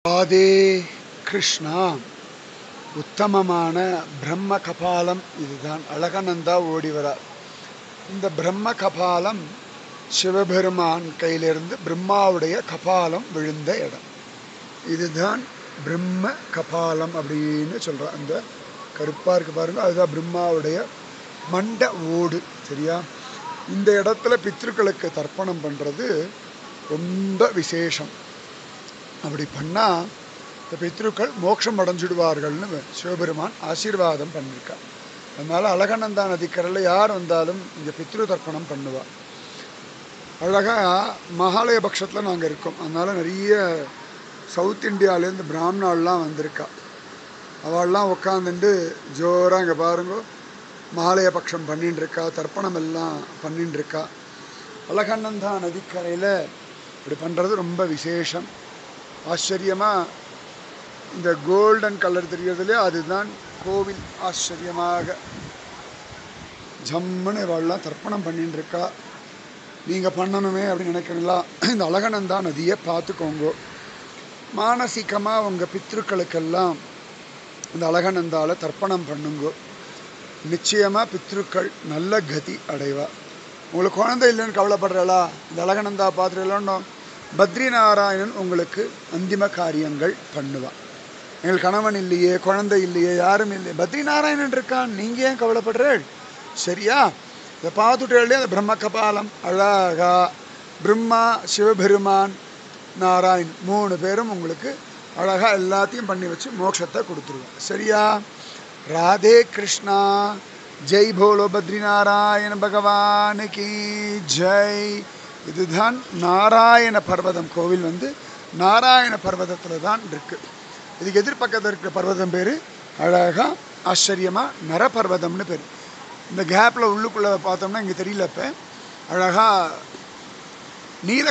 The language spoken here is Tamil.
ராதே கிருஷ்ணா. உத்தமமான பிரம்ம கபாலம் இதுதான். அழகனந்தா ஓடி வரார். இந்த பிரம்ம கபாலம் சிவபெருமான் கையிலிருந்து பிரம்மாவுடைய கபாலம் விழுந்த இடம். இதுதான் பிரம்ம கபாலம் அப்படின்னு சொல்கிறார். அந்த கருப்பாக இருக்கு பாருங்க, அதுதான் பிரம்மாவுடைய மண்ட ஓடு. சரியா? இந்த இடத்துல பித்ருக்களுக்கு தர்ப்பணம் பண்ணுறது ரொம்ப விசேஷம். அப்படி பண்ணால் இந்த பித்ருக்கள் மோட்சம் அடைஞ்சிடுவார்கள்னு சிவபெருமான் ஆசீர்வாதம் பண்ணியிருக்கார். அதனால் அழகனந்தா நதிக்கரையில் யார் வந்தாலும் இங்கே பித்ரு தர்ப்பணம் பண்ணுவார். அழகாக மகாலய பட்சத்தில் நாங்கள் இருக்கோம். அதனால் நிறைய சவுத் இந்தியாவிலேருந்து பிராமணாலாம் வந்திருக்கா. அவள்லாம் உட்காந்துட்டு ஜோராக இங்கே பாருங்க மகாலய பட்சம் பண்ணின்னு இருக்கா, தர்ப்பணம் எல்லாம் பண்ணின்னு இருக்கா. அழகனந்தா நதிக்கரையில் இப்படி பண்ணுறது ரொம்ப விசேஷம். ஆச்சரியமாக இந்த கோல்டன் கலர் தெரியறதுலேயே அதுதான் கோவில். ஆச்சரியமாக ஜம்முன்னு இவெல்லாம் தர்ப்பணம் பண்ணின்னு இருக்கா. நீங்கள் பண்ணணுமே அப்படின்னு நினைக்கிறீங்களா? இந்த அழகனந்தா நதியை பார்த்துக்கோங்க. மானசீகமாக உங்கள் பித்ருக்களுக்கெல்லாம் இந்த அழகனந்தாவில் தர்ப்பணம் பண்ணுங்க. நிச்சயமாக பித்ருக்கள் நல்ல கதி அடைவா. உங்களுக்கு குழந்தை இல்லைன்னு கவலைப்படுறா, இந்த அழகனந்தா பார்த்துட்டு பத்ரிநாராயணன் உங்களுக்கு அந்திம காரியங்கள் பண்ணுவான். எங்களுக்கு கணவன் இல்லையே, குழந்தை இல்லையே, யாரும் இல்லையே, பத்ரிநாராயணன் இருக்கான், நீங்கள் ஏன் கவலைப்படுறேள்? சரியா? இதை பார்த்துட்டே அந்த பிரம்ம கபாலம் அழகா பிரம்மா, சிவபெருமான், நாராயண் 3 பேரும் உங்களுக்கு அழகாக எல்லாத்தையும் பண்ணி வச்சு மோட்சத்தை கொடுத்துருவோம். சரியா? ராதே கிருஷ்ணா. ஜெய் போலோ பத்ரிநாராயண பகவானுக்கு ஜெய். இதுதான் நாராயண பர்வதம். கோவில் நாராயண பர்வதத்தில் தான் இருக்குது. இதுக்கு எதிர்பக்கத்தில் இருக்கிற பர்வதம் பேர் அழகாக ஆச்சரியமாக நரபர்வதம்னு பேர். இந்த கேப்பில் உள்ளுக்குள்ளே பார்த்தோம்னா இங்கே தெரியல. இப்போ அழகாக நீல